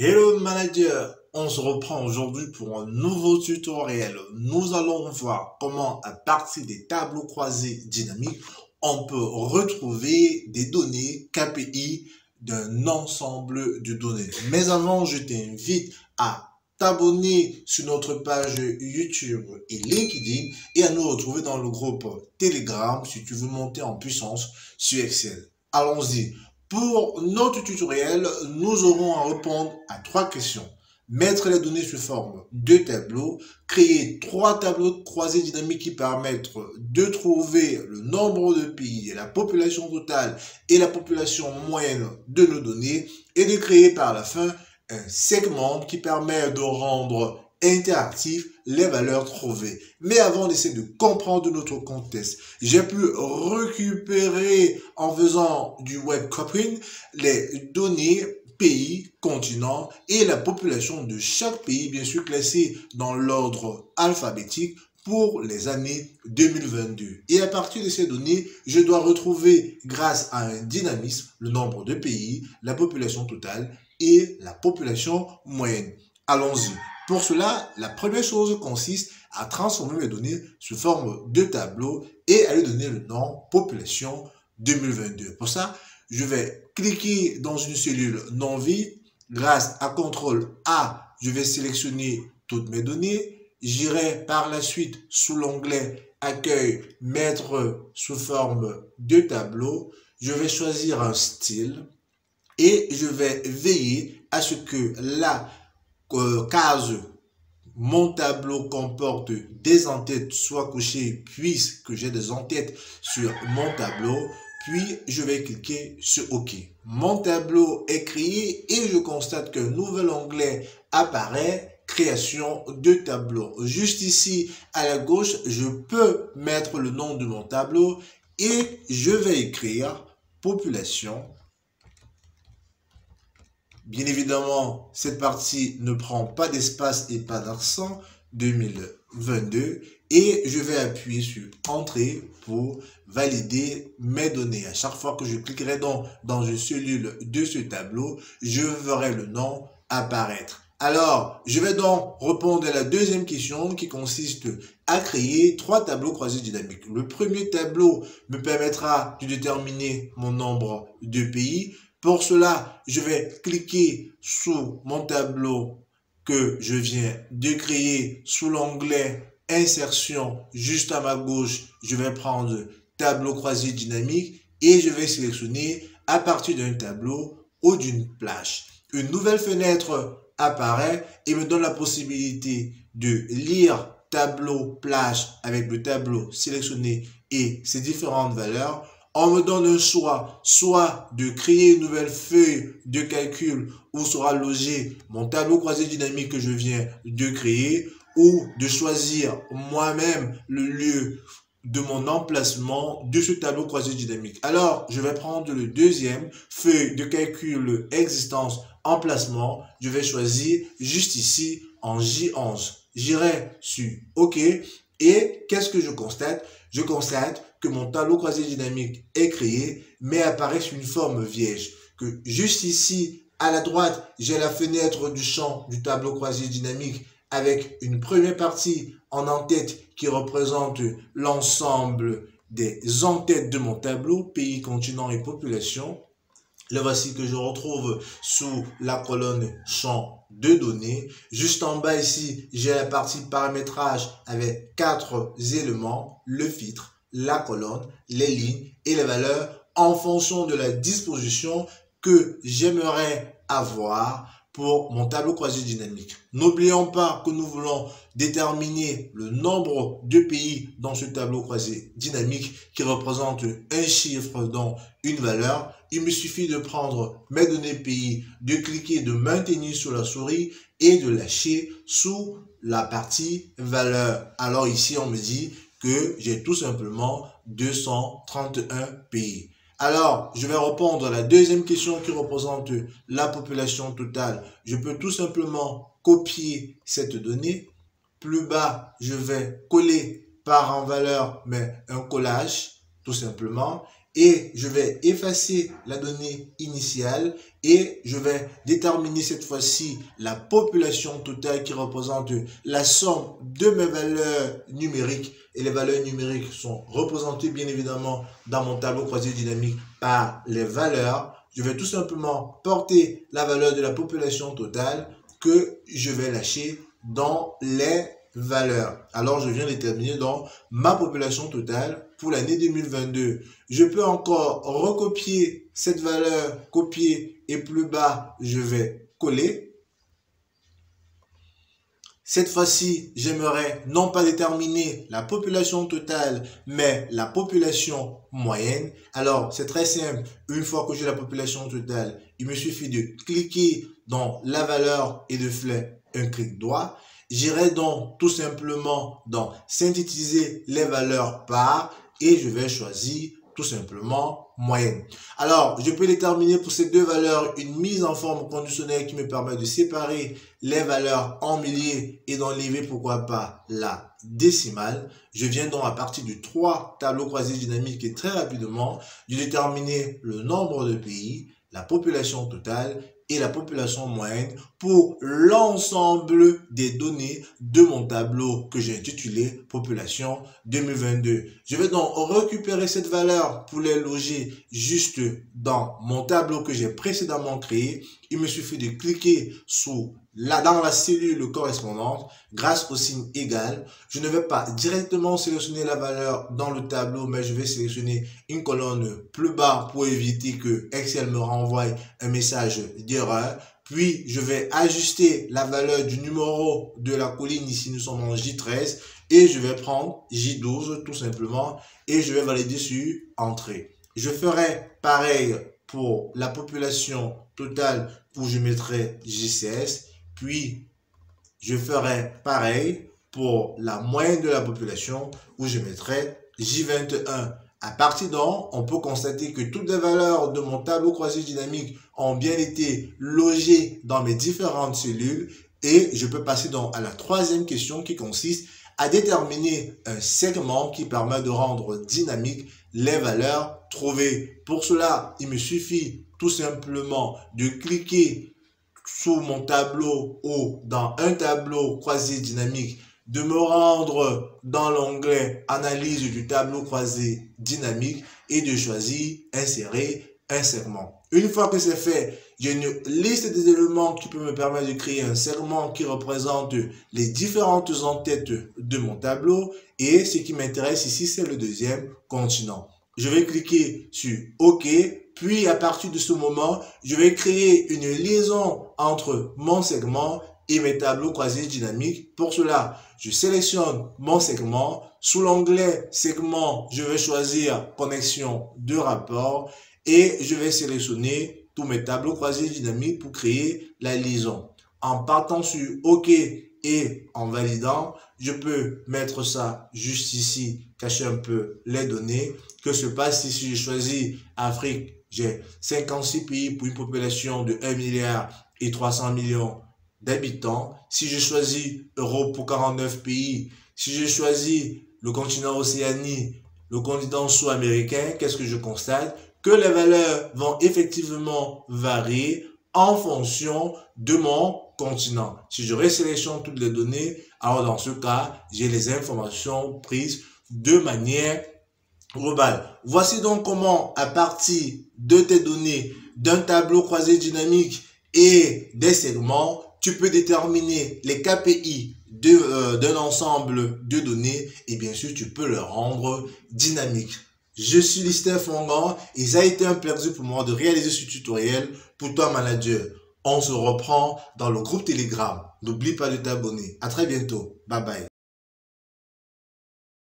Hello manager, on se reprend aujourd'hui pour un nouveau tutoriel. Nous allons voir comment à partir des tableaux croisés dynamiques, on peut retrouver des données KPI d'un ensemble de données. Mais avant, je t'invite à t'abonner sur notre page YouTube et LinkedIn et à nous retrouver dans le groupe Telegram si tu veux monter en puissance sur Excel. Allons-y. Pour notre tutoriel, nous aurons à répondre à trois questions. Mettre les données sous forme de tableaux, créer trois tableaux croisés dynamiques qui permettent de trouver le nombre de pays et la population totale et la population moyenne de nos données et de créer par la fin un segment qui permet de rendre interactif les valeurs trouvées. Mais avant d'essayer de comprendre notre contexte, j'ai pu récupérer en faisant du web copying les données pays, continent et la population de chaque pays, bien sûr classée dans l'ordre alphabétique pour les années 2022. Et à partir de ces données, je dois retrouver, grâce à un dynamisme, le nombre de pays, la population totale et la population moyenne. Allons-y. Pour cela, la première chose consiste à transformer mes données sous forme de tableau et à lui donner le nom population 2022. Pour ça, je vais cliquer dans une cellule non vide. Grâce à CTRL A, je vais sélectionner toutes mes données. J'irai par la suite sous l'onglet Accueil, mettre sous forme de tableau. Je vais choisir un style et je vais veiller à ce que la case mon tableau comporte des en-têtes soit coché puisque j'ai des en-têtes sur mon tableau, puis je vais cliquer sur OK. Mon tableau est créé et je constate qu'un nouvel onglet apparaît, création de tableau. Juste ici à la gauche, je peux mettre le nom de mon tableau et je vais écrire population. Bien évidemment, cette partie ne prend pas d'espace et pas d'accent, 2022. Et je vais appuyer sur Entrée pour valider mes données. À chaque fois que je cliquerai dans une cellule de ce tableau, je verrai le nom apparaître. Alors, je vais donc répondre à la deuxième question qui consiste à créer trois tableaux croisés dynamiques. Le premier tableau me permettra de déterminer mon nombre de pays. Pour cela, je vais cliquer sur mon tableau que je viens de créer sous l'onglet Insertion. Juste à ma gauche, je vais prendre Tableau croisé dynamique et je vais sélectionner à partir d'un tableau ou d'une plage. Une nouvelle fenêtre apparaît et me donne la possibilité de lire tableau plage avec le tableau sélectionné et ses différentes valeurs. On me donne un choix, soit de créer une nouvelle feuille de calcul où sera logé mon tableau croisé dynamique que je viens de créer, ou de choisir moi-même le lieu de mon emplacement de ce tableau croisé dynamique. Alors, je vais prendre le deuxième, feuille de calcul existence, emplacement. Je vais choisir juste ici en J11. J'irai sur OK. Et qu'est-ce que je constate? Je constate que mon tableau croisé dynamique est créé, mais apparaît sous une forme vierge. Que juste ici, à la droite, j'ai la fenêtre du champ du tableau croisé dynamique avec une première partie en en-tête qui représente l'ensemble des en-têtes de mon tableau, pays, continent et population. Le voici que je retrouve sous la colonne champ de données. Juste en bas ici, j'ai la partie paramétrage avec 4 éléments, le filtre, la colonne, les lignes et les valeurs en fonction de la disposition que j'aimerais avoir pour mon tableau croisé dynamique. N'oublions pas que nous voulons déterminer le nombre de pays dans ce tableau croisé dynamique qui représente un chiffre dans une valeur. Il me suffit de prendre mes données pays, de cliquer, de maintenir sur la souris et de lâcher sous la partie valeur. Alors ici, on me dit que j'ai tout simplement 231 pays. Alors, je vais répondre à la deuxième question qui représente la population totale. Je peux tout simplement copier cette donnée. Plus bas, je vais coller par en valeur, mais un collage, tout simplement. et je vais effacer la donnée initiale et je vais déterminer cette fois-ci la population totale qui représente la somme de mes valeurs numériques. Et les valeurs numériques sont représentées bien évidemment dans mon tableau croisé dynamique par les valeurs. Je vais tout simplement porter la valeur de la population totale que je vais lâcher dans les valeurs. Alors, je viens déterminer donc ma population totale pour l'année 2022. Je peux encore recopier cette valeur, copier et plus bas, je vais coller. Cette fois-ci, j'aimerais non pas déterminer la population totale, mais la population moyenne. Alors, c'est très simple. Une fois que j'ai la population totale, il me suffit de cliquer dans la valeur et de faire un clic droit. J'irai donc tout simplement dans synthétiser les valeurs par et je vais choisir tout simplement moyenne. Alors, je peux déterminer pour ces deux valeurs une mise en forme conditionnelle qui me permet de séparer les valeurs en milliers et d'enlever, pourquoi pas, la décimale. Je viens donc à partir de 3 tableaux croisés dynamiques et très rapidement de déterminer le nombre de pays, la population totale et la population moyenne pour l'ensemble des données de mon tableau que j'ai intitulé population 2022. Je vais donc récupérer cette valeur pour les loger juste dans mon tableau que j'ai précédemment créé. Il me suffit de cliquer dans la cellule correspondante grâce au signe égal. Je ne vais pas directement sélectionner la valeur dans le tableau, mais je vais sélectionner une colonne plus bas pour éviter que Excel me renvoie un message d'erreur. Puis, je vais ajuster la valeur du numéro de la colline. Ici, nous sommes en J13 et je vais prendre J12 tout simplement et je vais valider sur Entrée. Je ferai pareil pour la population totale où je mettrai J16. Puis, je ferai pareil pour la moyenne de la population où je mettrai J21. À partir d'en, on peut constater que toutes les valeurs de mon tableau croisé dynamique ont bien été logées dans mes différentes cellules et je peux passer donc à la troisième question qui consiste à déterminer un segment qui permet de rendre dynamique les valeurs trouvées. Pour cela, il me suffit tout simplement de cliquer sous mon tableau ou dans un tableau croisé dynamique, de me rendre dans l'onglet analyse du tableau croisé dynamique et de choisir insérer un segment. Une fois que c'est fait, j'ai une liste des éléments qui peut me permettre de créer un segment qui représente les différentes en-têtes de mon tableau et ce qui m'intéresse ici, c'est le deuxième continent. Je vais cliquer sur OK. Puis, à partir de ce moment, je vais créer une liaison entre mon segment et mes tableaux croisés dynamiques. Pour cela, je sélectionne mon segment. Sous l'onglet segment, je vais choisir connexion de rapport et je vais sélectionner tous mes tableaux croisés dynamiques pour créer la liaison. En partant sur OK et en validant, je peux mettre ça juste ici, cacher un peu les données. Que se passe si je choisis Afrique? J'ai 56 pays pour une population de 1 milliard et 300 millions d'habitants. Si je choisis Europe pour 49 pays, si je choisis le continent Océanie, le continent sud-américain, qu'est-ce que je constate? Que les valeurs vont effectivement varier en fonction de mon continent. Si je résélectionne toutes les données, alors dans ce cas, j'ai les informations prises de manière globale. Voici donc comment, à partir de tes données, d'un tableau croisé dynamique et des segments, tu peux déterminer les KPI d'un ensemble de données et bien sûr, tu peux le rendre dynamique. Je suis Lister Fongan et ça a été un plaisir pour moi de réaliser ce tutoriel pour toi manager. On se reprend dans le groupe Telegram. N'oublie pas de t'abonner. À très bientôt. Bye bye.